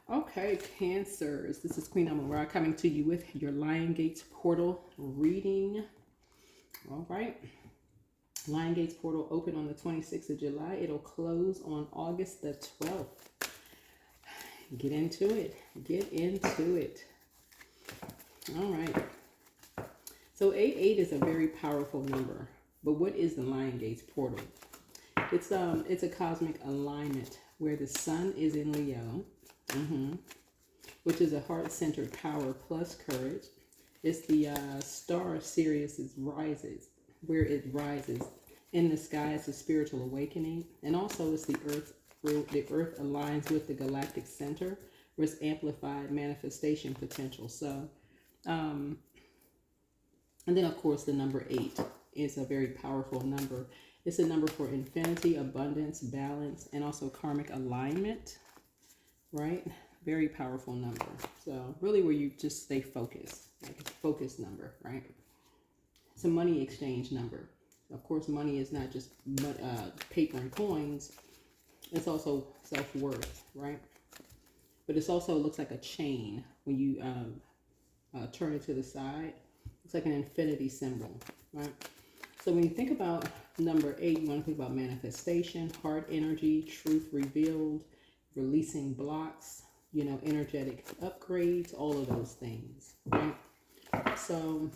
Okay, Cancers. This is Queen Amun Ra coming to you with your Lion Gates portal reading. All right. Lion Gates portal open on the 26th of July. It'll close on August the 12th. Get into it. Get into it. All right. So 88 is a very powerful number. But what is the Lion Gates portal? It's a cosmic alignment where the sun is in Leo. Which is a heart-centered power plus courage. It's the star Sirius rises, where it rises in the sky. It's a spiritual awakening, and also it's the earth. The earth aligns with the galactic center, where it's amplified manifestation potential. So, and then of course the number 8 is a very powerful number. It's a number for infinity, abundance, balance, and also karmic alignment. Right? Very powerful number. So really where you just stay focused, like a focused number, right? It's a money exchange number. Of course, money is not just paper and coins. It's also self-worth, right? But it also looks like a chain when you turn it to the side. It's like an infinity symbol, right? So when you think about number 8, you want to think about manifestation, heart energy, truth revealed, releasing blocks, you know, energetic upgrades, all of those things, right? So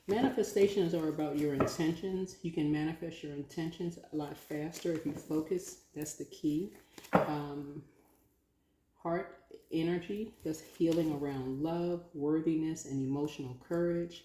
manifestations are about your intentions. You can manifest your intentions a lot faster if you focus. That's the key. Heart energy, that's healing around love, worthiness, and emotional courage.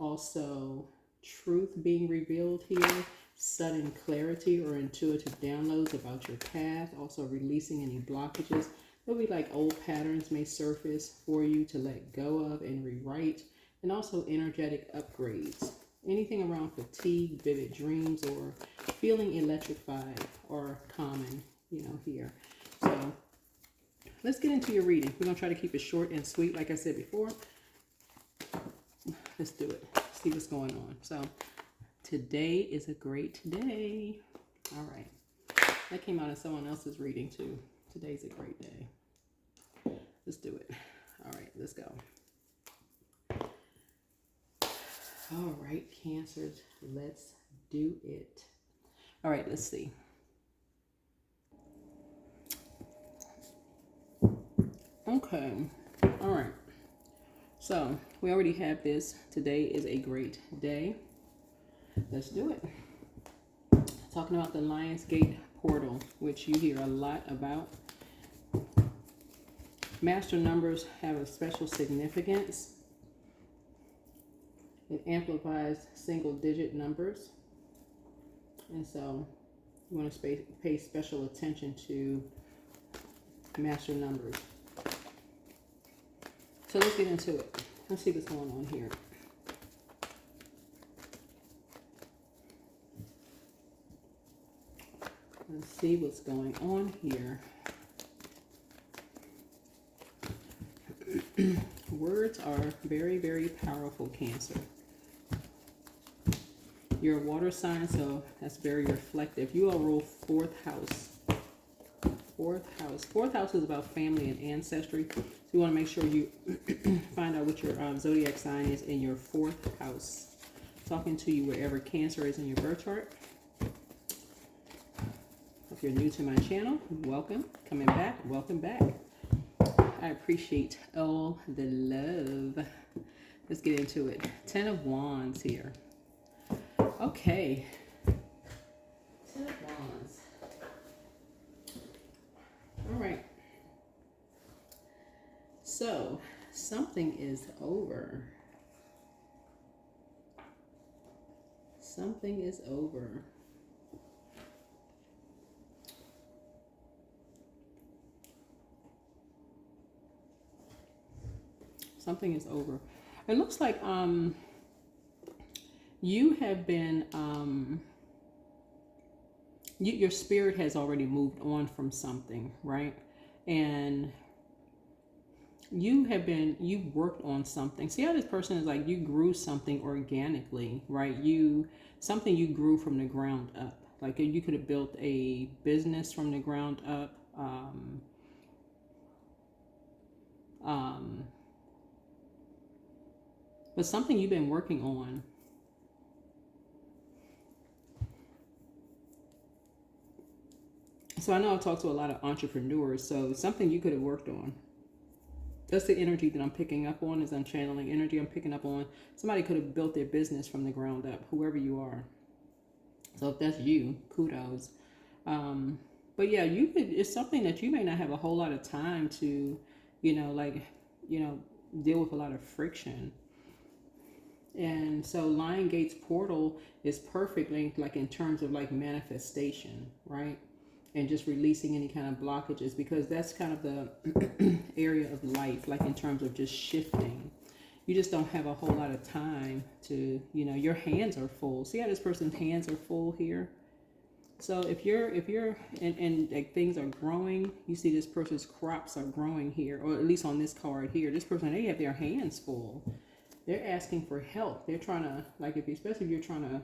Also, truth being revealed here. Sudden clarity or intuitive downloads about your path. Also releasing any blockages. There'll be like old patterns may surface for you to let go of and rewrite. And also energetic upgrades. Anything around fatigue, vivid dreams, or feeling electrified or common, you know, here. So let's get into your reading. We're going to try to keep it short and sweet, like I said before. Let's do it. See what's going on. So today is a great day. All right. That came out of someone else's reading too. Today's a great day. Let's do it. All right, let's go. All right, Cancers, let's do it. All right, let's see. Okay. All right. So we already have this. Today is a great day. Let's do it. Talking about the Lionsgate portal, which you hear a lot about. Master numbers have a special significance. It amplifies single-digit numbers. And so you want to pay special attention to master numbers. So let's get into it. Let's see what's going on here. Let's see what's going on here. Words are very, very powerful, Cancer. You're a water sign, so that's very reflective. You all rule 4th house. 4th house. 4th house is about family and ancestry. So you want to make sure you find out what your zodiac sign is in your 4th house. Talking to you wherever Cancer is in your birth chart. If you're new to my channel, welcome. Coming back, welcome back. I appreciate all the love. Let's get into it. 10 of Wands here. Okay. 10 of Wands. All right. So, something is over. Something is over. Something is over. It looks like you have been your spirit has already moved on from something, right? And you've worked on something. See how this person is like, you grew something organically, right? Something you grew from the ground up, Like you could have built a business from the ground up. But something you've been working on. So I know I've talked to a lot of entrepreneurs, so something you could have worked on. That's the energy that I'm picking up on, as I'm channeling energy I'm picking up on. Somebody could have built their business from the ground up, whoever you are. So if that's you, kudos. But yeah, you could, it's something that you may not have a whole lot of time to, deal with a lot of friction. And so Lion Gate's portal is perfectly like in terms of like manifestation, right? And just releasing any kind of blockages, because that's kind of the area of life, like in terms of just shifting. You just don't have a whole lot of time to, your hands are full. See how this person's hands are full here? So if you're and like things are growing, you see this person's crops are growing here, or at least on this card here, this person, they have their hands full. They're asking for help. They're trying to, like, especially if you're trying to,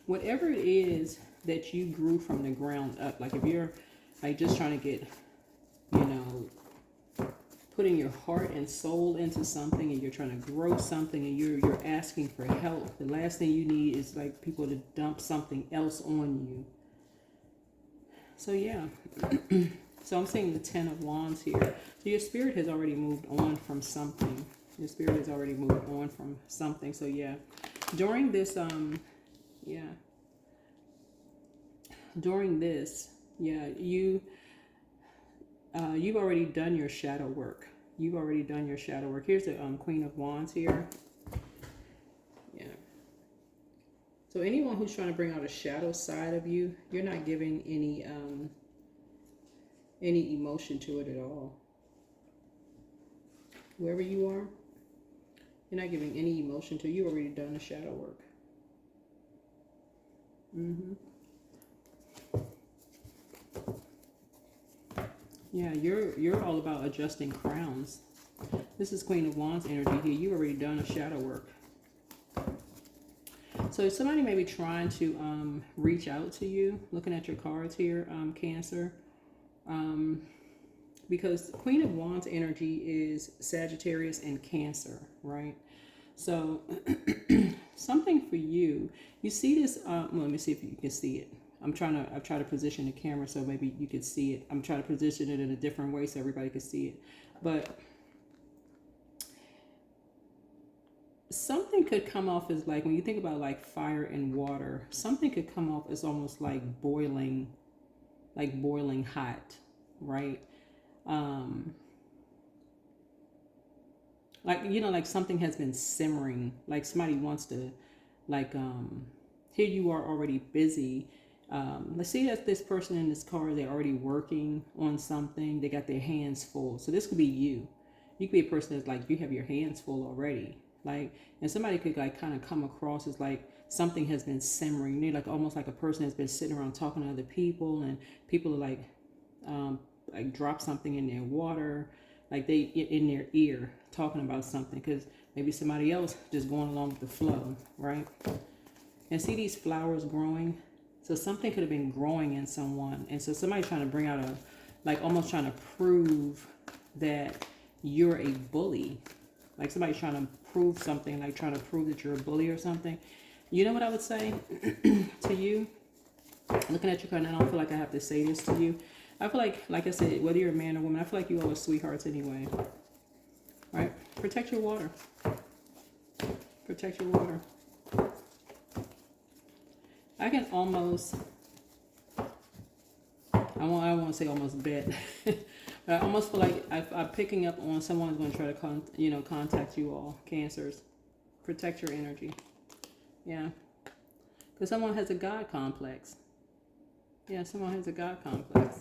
whatever it is that you grew from the ground up, like if you're like just trying to get, putting your heart and soul into something, and you're trying to grow something, and you're asking for help, the last thing you need is like people to dump something else on you. So yeah. So I'm seeing the 10 of Wands here. So your spirit has already moved on from something. Your spirit has already moved on from something. So yeah, during this, you've already done your shadow work. You've already done your shadow work. Here's the Queen of Wands here. Yeah. So anyone who's trying to bring out a shadow side of you, you're not giving any emotion to it at all. Whoever you are, you're not giving any emotion to it. You've already done the shadow work. Yeah, you're all about adjusting crowns. This is Queen of Wands energy here. You've already done a shadow work. So somebody may be trying to reach out to you, looking at your cards here, Cancer. Because Queen of Wands energy is Sagittarius and Cancer, right? So something for you. You see this, let me see if you can see it. I've tried to position the camera so maybe you could see it. I'm trying to position it in a different way so everybody can see it. But something could come off as like, when you think about like fire and water, something could come off as almost like boiling hot, right? Like something has been simmering, like somebody wants to, like, here you are already busy. Let's see that this person in this card, they're already working on something. They got their hands full. So this could be you. You could be a person that's like, you have your hands full already. Like, and somebody could like kind of come across as like something has been simmering. They're like almost like a person has been sitting around talking to other people, and people are like drop something in their water, like they in their ear talking about something, because maybe somebody else just going along with the flow, right? And see these flowers growing. So something could have been growing in someone. And so somebody's trying to bring out almost trying to prove that you're a bully. Like somebody's trying to prove something, like trying to prove that you're a bully or something. You know what I would say to you? Looking at your card, and I don't feel like I have to say this to you. I feel like I said, whether you're a man or woman, I feel like you all are sweethearts anyway. Right? Protect your water. Protect your water. I can almost, I want to say almost bet, but I almost feel like I'm picking up on someone's going to try to contact you all, Cancers. Protect your energy. Yeah. Because someone has a God complex. Yeah, someone has a God complex.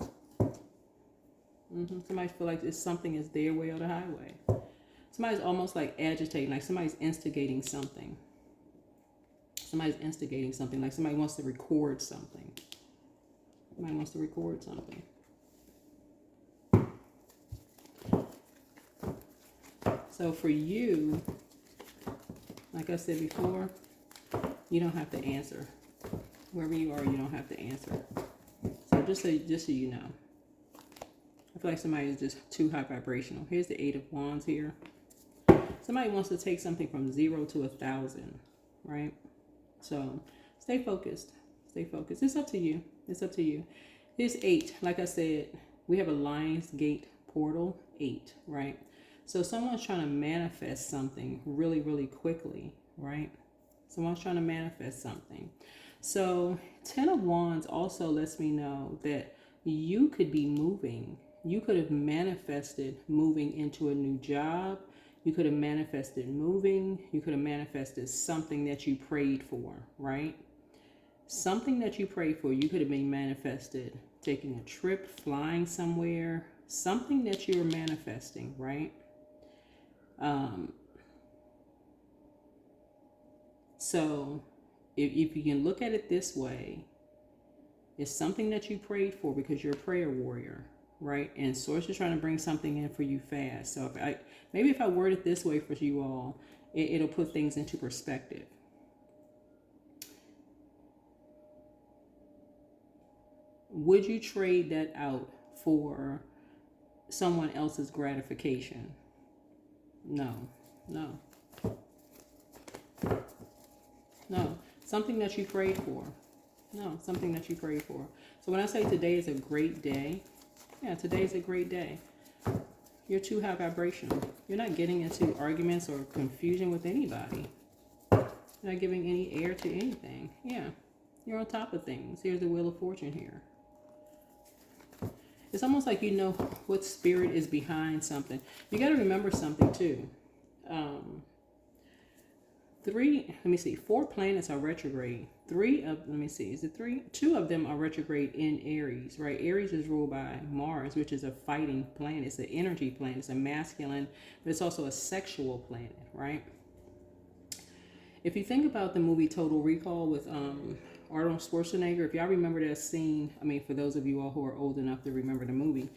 Somebody feel like it's something is their way or the highway. Somebody's almost like agitating, like somebody's instigating something. Somebody's instigating something, like somebody wants to record something. Somebody wants to record something. So for you, like I said before, you don't have to answer. Wherever you are, you don't have to answer. So just so you know. I feel like somebody is just too high vibrational. Here's the 8 of Wands here. Somebody wants to take something from 0 to 1,000, right? So stay focused. Stay focused. It's up to you. It's up to you. Here's 8. Like I said, we have a Lion's Gate portal, 8, right? So someone's trying to manifest something really, really quickly, right? Someone's trying to manifest something. So 10 of Wands also lets me know that you could be moving. You could have manifested moving into a new job. You could have manifested moving. You could have manifested something that you prayed for, right? Something that you prayed for. You could have been manifested taking a trip, flying somewhere, something that you're manifesting, right? So if you can look at it this way, it's something that you prayed for because you're a prayer warrior, right? And Source is trying to bring something in for you fast. So if I word it this way for you all, it'll put things into perspective. Would you trade that out for someone else's gratification? No. Something that you prayed for. No, something that you prayed for. So when I say today is a great day, yeah, today is a great day. You're too high vibrational. You're not getting into arguments or confusion with anybody. You're not giving any air to anything. Yeah, you're on top of things. Here's the Wheel of Fortune here. It's almost like you know what spirit is behind something. You got to remember something too. 4 planets are retrograde. 2 of them are retrograde in Aries, right? Aries is ruled by Mars, which is a fighting planet. It's an energy planet. It's a masculine, but it's also a sexual planet, right? If you think about the movie Total Recall with Arnold Schwarzenegger, if y'all remember that scene, I mean, for those of you all who are old enough to remember the movie,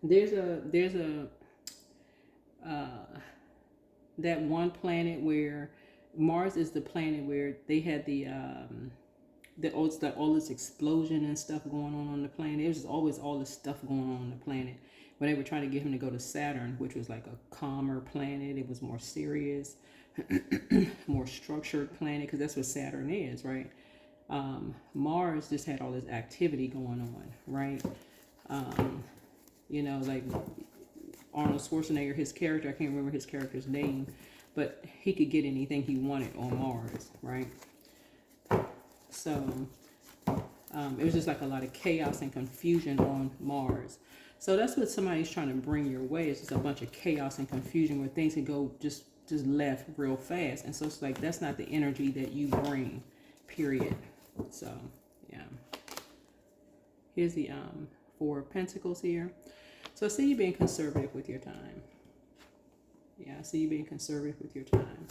there's that one planet where Mars is the planet where they had all this explosion and stuff going on the planet. There was just always all this stuff going on the planet. When they were trying to get him to go to Saturn, which was like a calmer planet, it was more serious, more structured planet, because that's what Saturn is, right? Mars just had all this activity going on, right? Like Arnold Schwarzenegger, his character, I can't remember his character's name, but he could get anything he wanted on Mars, right? So it was just like a lot of chaos and confusion on Mars. So that's what somebody's trying to bring your way. It's just a bunch of chaos and confusion where things can go just left real fast. And so it's like, that's not the energy that you bring, period. So, yeah. Here's the 4 of Pentacles here. So I see you being conservative with your time. Yeah, I see you being conservative with your time.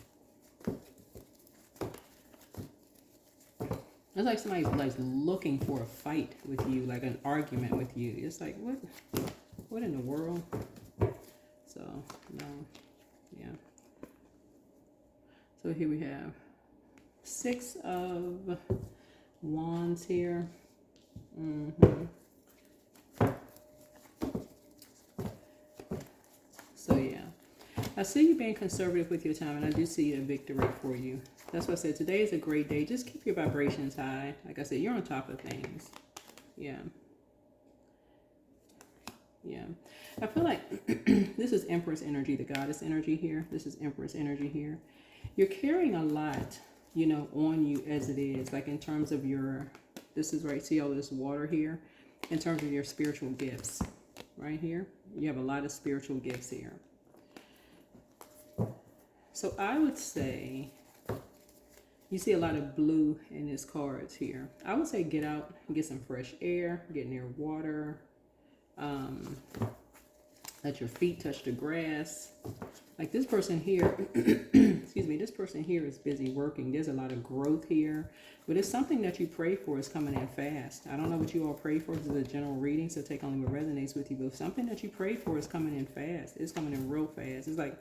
It's like somebody's like looking for a fight with you, like an argument with you. It's like, what in the world? So, no, yeah. So here we have 6 of Wands here. So yeah, I see you being conservative with your time, and I do see a victory for you. That's why I said today is a great day. Just keep your vibrations high. Like I said, you're on top of things. Yeah. Yeah. I feel like this is Empress energy, the goddess energy here. This is Empress energy here. You're carrying a lot, on you as it is. Like in terms of this is right, see all this water here? In terms of your spiritual gifts. Right here. You have a lot of spiritual gifts here. So I would say, you see a lot of blue in these cards here. I would say get out and get some fresh air, get near water, let your feet touch the grass. Like this person here, excuse me, this person here is busy working. There's a lot of growth here, but it's something that you pray for is coming in fast. I don't know what you all pray for. This is a general reading, so take only what resonates with you, but something that you pray for is coming in fast. It's coming in real fast. It's like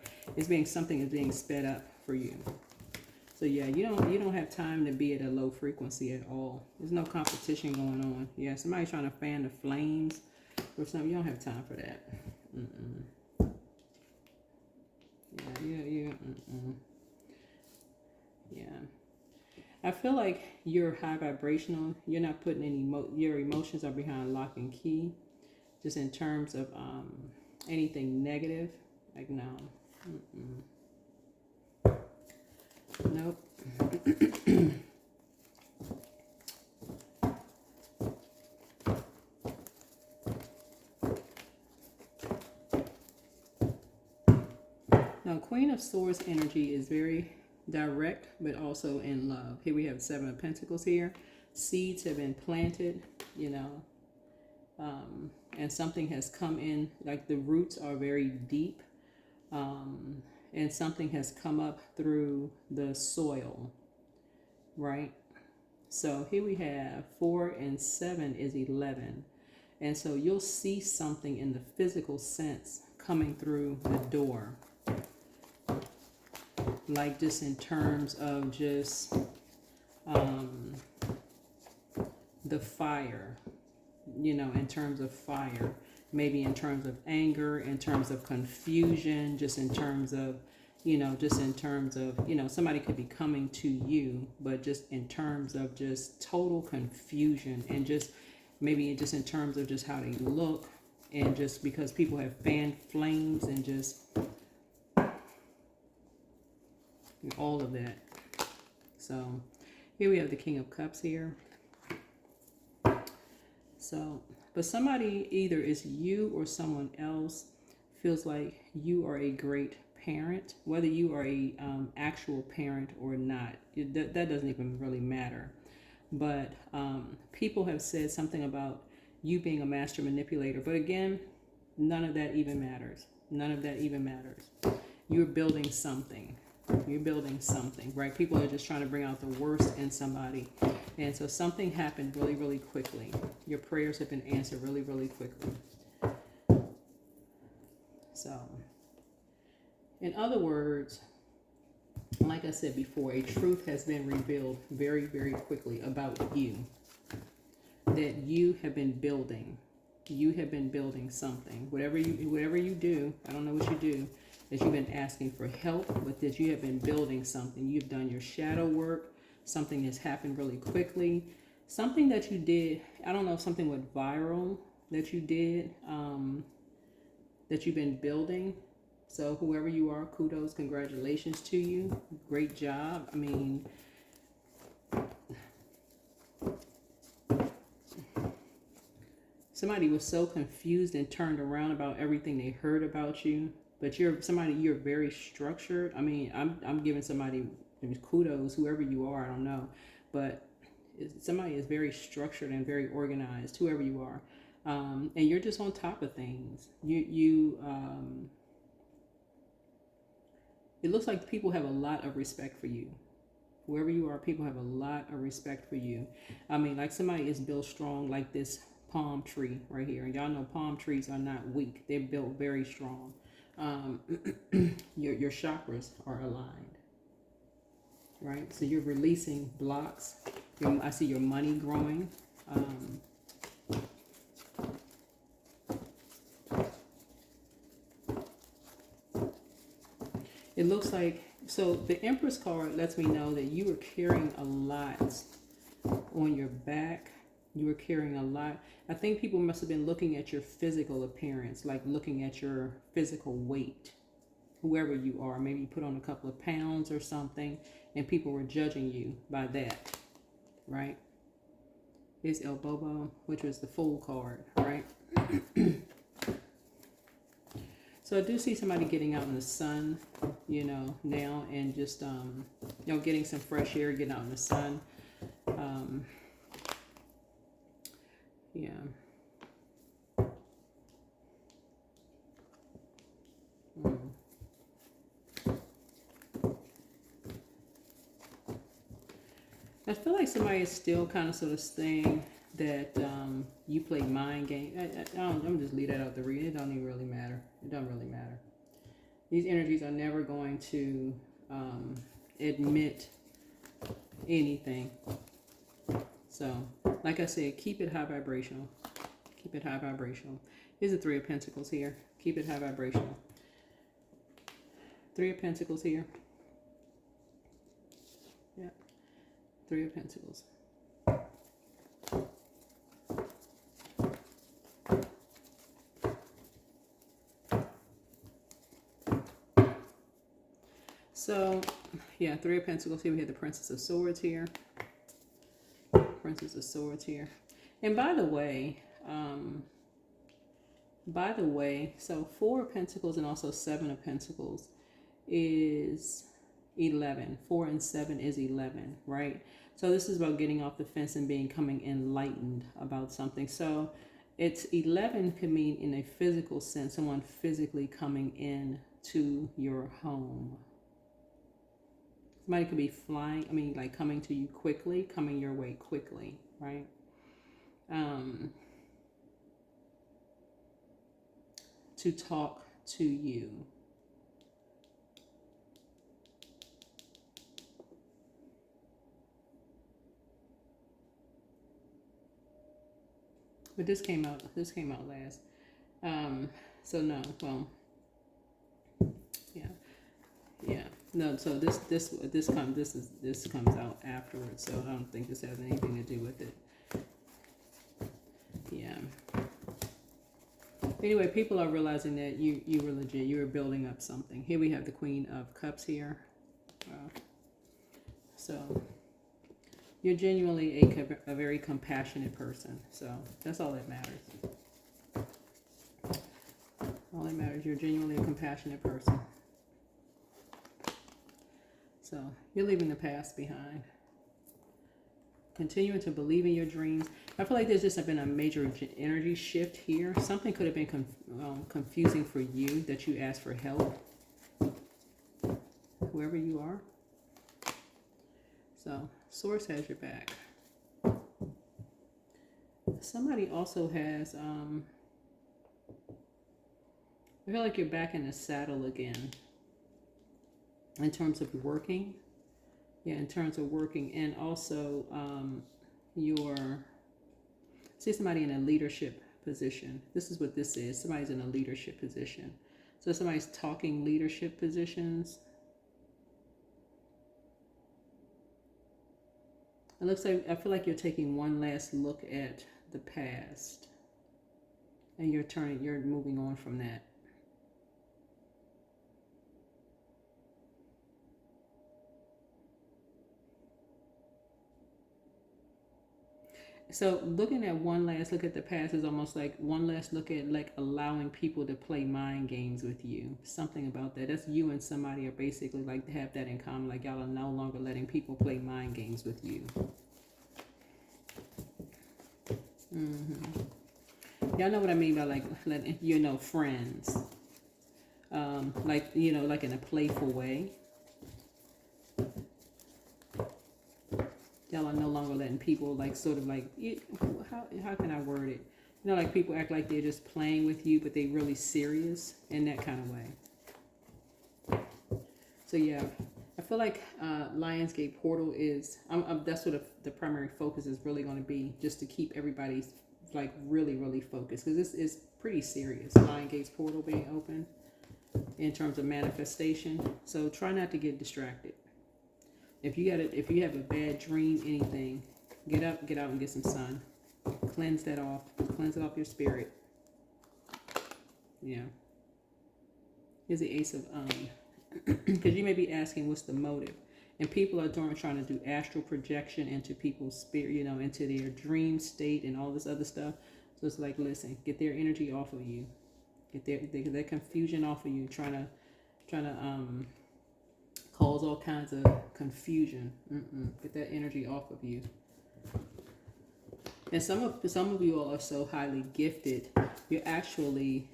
something is being sped up for you. So yeah, you don't have time to be at a low frequency at all. There's no competition going on. Yeah, somebody trying to fan the flames or something. You don't have time for that. Yeah. I feel like you're high vibrational. You're not putting any your emotions are behind lock and key. Just in terms of anything negative, like no. Nope. Now, Queen of Swords energy is very direct, but also in love. Here we have Seven of Pentacles here. Seeds have been planted, you know, and something has come in, like the roots are very deep, and something has come up through the soil, right? So here we have 4 and 7 is 11. And so you'll see something in the physical sense coming through the door. Like just in terms of just the fire, you know, in terms of fire, maybe in terms of anger, in terms of confusion, just in terms of, you know, somebody could be coming to you, but just in terms of just total confusion and just maybe just in terms of just how they look and just because people have fanned flames and just all of that. So here we have the King of Cups here. So, but somebody, either is you or someone else, feels like you are a great parent, whether you are a actual parent or not. That doesn't even really matter. But people have said something about you being a master manipulator. But again, none of that even matters. None of that even matters. You're building something. You're building something, right? People are just trying to bring out the worst in somebody. And so something happened really, really quickly. Your prayers have been answered really, really quickly. So, in other words, like I said before, a truth has been revealed very, very quickly about you. That you have been building. You have been building something. Whatever you do, I don't know what you do, that you've been asking for help, but that you have been building something. You've done your shadow work. Something has happened really quickly. Something that you did, I don't know if something went viral that you did, that you've been building. So whoever you are, kudos, congratulations to you. Great job. I mean, somebody was so confused and turned around about everything they heard about you. But you're very structured. I mean, I'm giving somebody kudos, whoever you are, I don't know. But somebody is very structured and very organized, whoever you are. And you're just on top of things. It looks like people have a lot of respect for you. Whoever you are, people have a lot of respect for you. I mean, like somebody is built strong, like this palm tree right here. And y'all know palm trees are not weak. They're built very strong. Your chakras are aligned, right? So you're releasing blocks. I see your money growing. It looks like, so the Empress card lets me know that you were carrying a lot on your back. You were carrying a lot. I think people must have been looking at your physical appearance, like looking at your physical weight, whoever you are. Maybe you put on a couple of pounds or something, and people were judging you by that, right? Here's El Bobo, which was the Fool card, right? So I do see somebody getting out in the sun, you know, now, and just, you know, getting some fresh air, getting out in the sun. Yeah. I feel like somebody is still kind of sort of saying that you play mind game. I'm just leave that out the read. It don't even really matter. It don't really matter. These energies are never going to admit anything. So, like I said, keep it high vibrational. Keep it high vibrational. Here's the Three of Pentacles here. Keep it high vibrational. Three of Pentacles here. Yeah. Three of Pentacles. So, yeah, Three of Pentacles here. We have the Princess of Swords here. Princess of Swords here. And by the way, so Four of Pentacles and also Seven of Pentacles is 11. 4 and 7 is 11, right? So this is about getting off the fence and becoming enlightened about something. So it's 11 could mean in a physical sense, someone physically coming in to your home. Somebody could be flying, I mean, like coming to you quickly, coming your way quickly, right? To talk to you. But this came out last. So no, well, yeah. No, so this comes out afterwards, so I don't think this has anything to do with it. Yeah. Anyway, people are realizing that you were legit. You were building up something. Here we have the Queen of Cups here. So you're genuinely a very compassionate person. So that's all that matters. All that matters. You're genuinely a compassionate person. So you're leaving the past behind. Continuing to believe in your dreams. I feel like there's just been a major energy shift here. Something could have been confusing for you that you asked for help. Whoever you are. So Source has your back. Somebody also has, I feel like you're back in the saddle again. In terms of working. Yeah, in terms of working. And also see somebody in a leadership position. This is what this is. Somebody's in a leadership position. So somebody's talking leadership positions. It looks like, I feel like you're taking one last look at the past. And you're moving on from that. So looking at one last look at the past is almost like one last look at like allowing people to play mind games with you. Something about that. That's you and somebody are basically like have that in common. Like y'all are no longer letting people play mind games with you. Y'all know what I mean by like letting, friends. Like, like in a playful way. Y'all are no longer letting people like sort of like, how can I word it? Like people act like they're just playing with you, but they really serious in that kind of way. So yeah, I feel like Lionsgate Portal is, that's what the primary focus is really going to be, just to keep everybody like really, really focused. Because this is pretty serious, Lionsgate's Portal being open in terms of manifestation. So try not to get distracted. If you have a bad dream, anything, get out and get some sun. Cleanse that off. Cleanse it off your spirit. Yeah. Here's the Ace of because you may be asking what's the motive. And people are trying to do astral projection into people's spirit, into their dream state and all this other stuff. So it's like, listen, get their energy off of you. Get their confusion off of you. Trying to cause all kinds of confusion. Get that energy off of you. And some of you all are so highly gifted, you're actually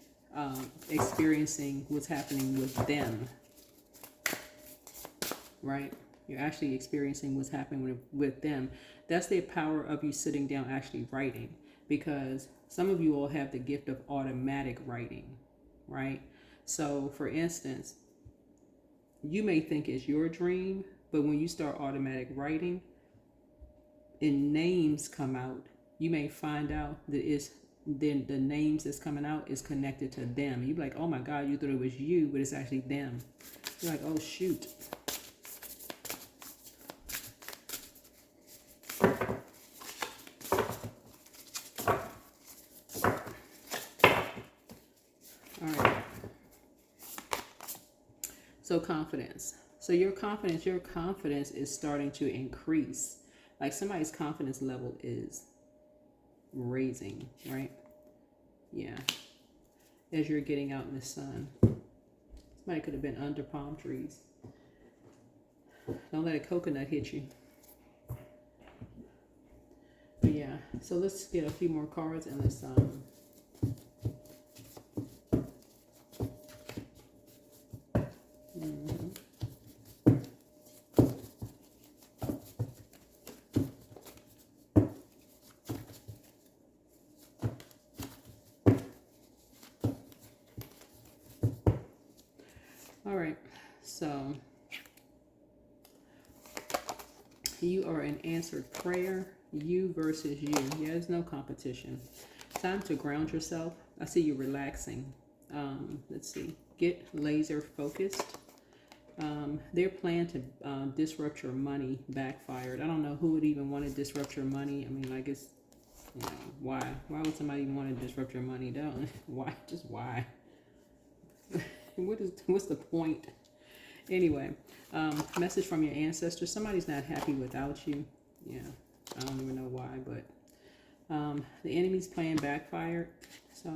experiencing what's happening with them. Right? You're actually experiencing what's happening with them. That's the power of you sitting down actually writing. Because some of you all have the gift of automatic writing. Right? So, for instance, you may think it's your dream, but when you start automatic writing, and names come out, you may find out that it's then the names that's coming out is connected to them. You're like, oh my God, you thought it was you, but it's actually them. You're like, oh shoot. All right. So confidence. So your confidence is starting to increase. Like somebody's confidence level is raising, right? Yeah. As you're getting out in the sun. Somebody could have been under palm trees. Don't let a coconut hit you. But yeah, so let's get a few more cards and let's all right, so you are an answered prayer. You versus you. Yeah, there's no competition. Time to ground yourself. I see you relaxing. Let's see. Get laser focused. Their plan to disrupt your money backfired. I don't know who would even want to disrupt your money. I mean, like it's, you know, why? Why would somebody even want to disrupt your money? Don't. Why? Just why? What's the point? Anyway, message from your ancestors. Somebody's not happy without you. Yeah, I don't even know why, but the enemy's plan backfired. So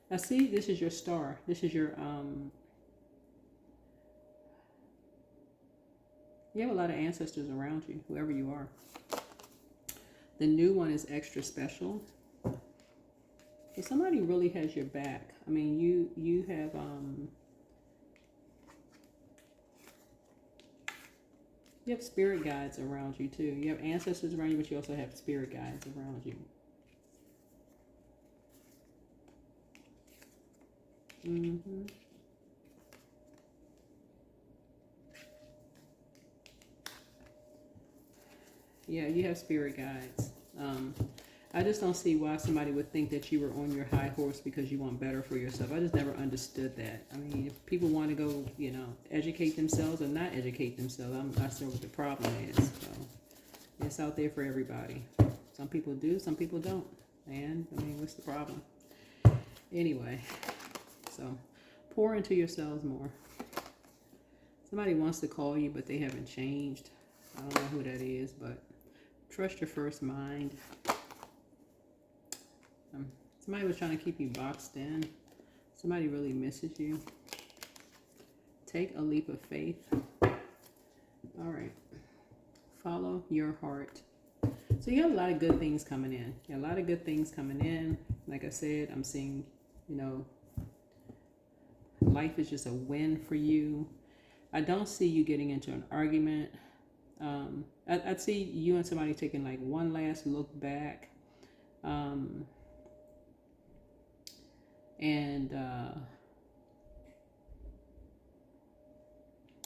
I see this is your star. This is your you have a lot of ancestors around you, whoever you are. The new one is extra special. So somebody really has your back. I mean, you have you have spirit guides around you too. You have ancestors around you, but you also have spirit guides around you. Yeah, you have spirit guides. I just don't see why somebody would think that you were on your high horse because you want better for yourself. I just never understood that. I mean, if people want to go, you know, educate themselves or not educate themselves, I'm not sure what the problem is. So it's out there for everybody. Some people do, some people don't. And, I mean, what's the problem? Anyway, so pour into yourselves more. Somebody wants to call you, but they haven't changed. I don't know who that is, but trust your first mind. Somebody was trying to keep you boxed in. Somebody really misses you. Take a leap of faith. All right. Follow your heart. So you have a lot of good things coming in. You have a lot of good things coming in. Like I said, I'm seeing, you know, life is just a win for you. I don't see you getting into an argument. I'd see you and somebody taking like one last look back. And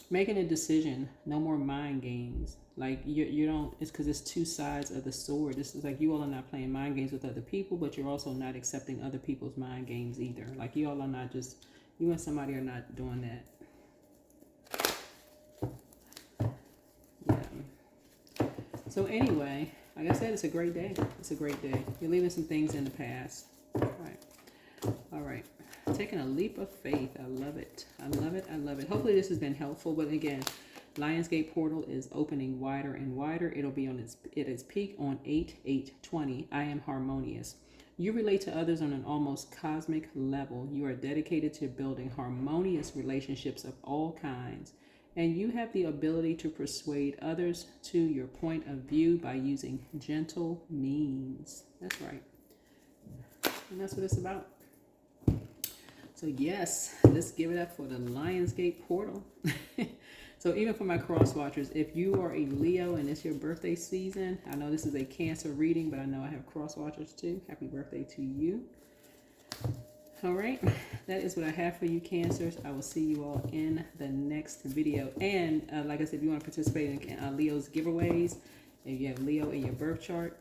making a decision. No more mind games. Like you don't, it's because it's two sides of the sword. This is like you all are not playing mind games with other people, but you're also not accepting other people's mind games either. Like you all are not just, you and somebody are not doing that. Yeah. So anyway, like I said, it's a great day. It's a great day. You're leaving some things in the past. All right. Taking a leap of faith. I love it. I love it. I love it. Hopefully this has been helpful. But again, Lionsgate portal is opening wider and wider. It'll be on its peak on 8/8/20. I am harmonious. You relate to others on an almost cosmic level. You are dedicated to building harmonious relationships of all kinds. And you have the ability to persuade others to your point of view by using gentle means. That's right. And that's what it's about. So yes, let's give it up for the Lionsgate portal. So even for my cross watchers, if you are a Leo and it's your birthday season, I know this is a Cancer reading, but I know I have cross watchers too. Happy birthday to you. All right, that is what I have for you, Cancers. I will see you all in the next video. And like I said, if you want to participate in Leo's giveaways, If you have Leo in your birth chart,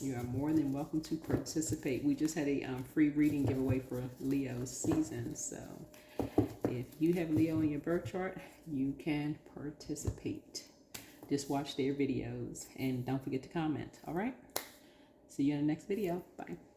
you are more than welcome to participate. We just had a free reading giveaway for Leo season. So if you have Leo in your birth chart, you can participate. Just watch their videos and don't forget to comment. All right. See you in the next video. Bye.